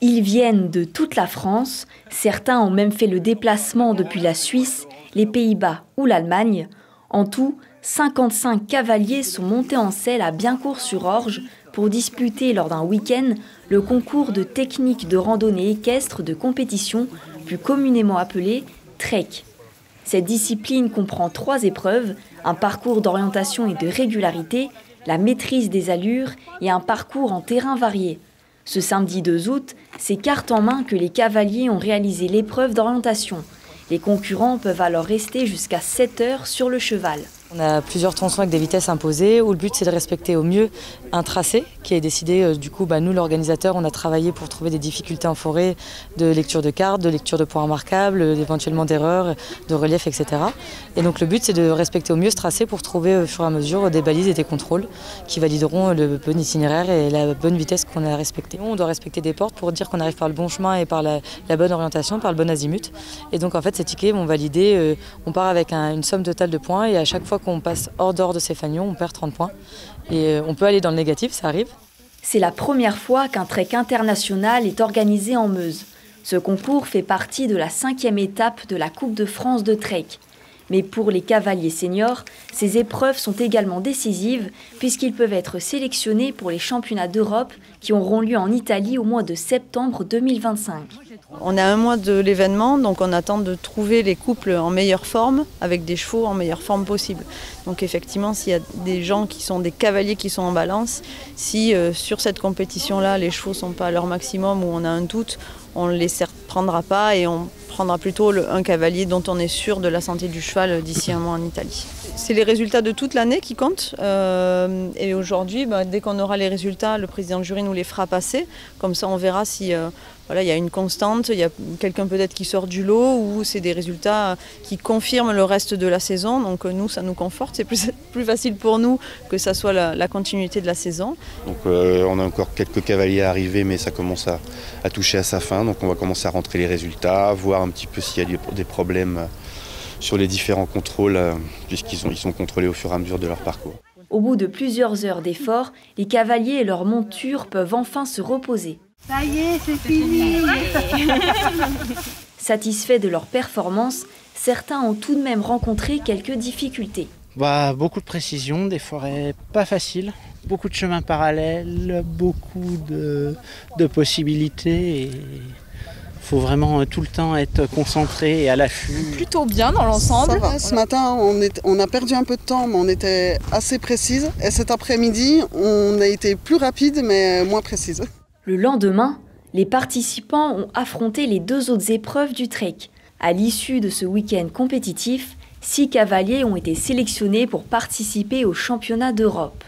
Ils viennent de toute la France, certains ont même fait le déplacement depuis la Suisse, les Pays-Bas ou l'Allemagne. En tout, 55 cavaliers sont montés en selle à Biencourt-sur-Orge pour disputer lors d'un week-end le concours de technique de randonnée équestre de compétition, plus communément appelé trek. Cette discipline comprend 3 épreuves, un parcours d'orientation et de régularité, la maîtrise des allures et un parcours en terrain varié. Ce samedi 2 août, c'est carte en main que les cavaliers ont réalisé l'épreuve d'orientation. Les concurrents peuvent alors rester jusqu'à 7 heures sur le cheval. On a plusieurs tronçons avec des vitesses imposées où le but c'est de respecter au mieux un tracé qui est décidé. Nous l'organisateur on a travaillé pour trouver des difficultés en forêt, de lecture de cartes, de lecture de points remarquables, éventuellement d'erreurs, de relief, etc. Et donc le but c'est de respecter au mieux ce tracé pour trouver au fur et à mesure des balises et des contrôles qui valideront le bon itinéraire et la bonne vitesse qu'on a respectée. On doit respecter des portes pour dire qu'on arrive par le bon chemin et par la bonne orientation, par le bon azimut. Et donc en fait ces tickets vont valider, on part avec une somme totale de points et à chaque fois qu'on passe hors d'or de ces fanions, on perd 30 points. Et on peut aller dans le négatif, ça arrive. C'est la première fois qu'un trek international est organisé en Meuse. Ce concours fait partie de la 5e étape de la Coupe de France de trek. Mais pour les cavaliers seniors, ces épreuves sont également décisives puisqu'ils peuvent être sélectionnés pour les championnats d'Europe qui auront lieu en Italie au mois de septembre 2025. On est à 1 mois de l'événement, donc on attend de trouver les couples en meilleure forme, avec des chevaux en meilleure forme possible. Donc effectivement, s'il y a des gens qui sont des cavaliers qui sont en balance, si sur cette compétition-là, les chevaux ne sont pas à leur maximum ou on a un doute, on ne les prendra pas et on prendra plutôt un cavalier dont on est sûr de la santé du cheval d'ici 1 mois en Italie. C'est les résultats de toute l'année qui comptent et aujourd'hui, dès qu'on aura les résultats, le président du jury nous les fera passer. Comme ça, on verra si il y a une constante, il y a quelqu'un peut-être qui sort du lot ou c'est des résultats qui confirment le reste de la saison. Donc nous, ça nous conforte, c'est plus facile pour nous que ça soit la continuité de la saison. Donc on a encore quelques cavaliers à arriver, mais ça commence à toucher à sa fin. Donc on va commencer à rentrer les résultats, voir un petit peu s'il y a des problèmes sur les différents contrôles, puisqu'ils sont contrôlés au fur et à mesure de leur parcours. Au bout de plusieurs heures d'efforts, les cavaliers et leurs montures peuvent enfin se reposer. Ça y est, c'est fini. Satisfaits de leur performance, certains ont tout de même rencontré quelques difficultés. Beaucoup de précision, des forêts pas faciles, beaucoup de chemins parallèles, beaucoup de possibilités. Il faut vraiment tout le temps être concentré et à l'affût. Plutôt bien dans l'ensemble. Ce matin, on a perdu un peu de temps, mais on était assez précise. Et cet après-midi, on a été plus rapide, mais moins précise. Le lendemain, les participants ont affronté les 2 autres épreuves du trek. À l'issue de ce week-end compétitif, 6 cavaliers ont été sélectionnés pour participer au championnat d'Europe.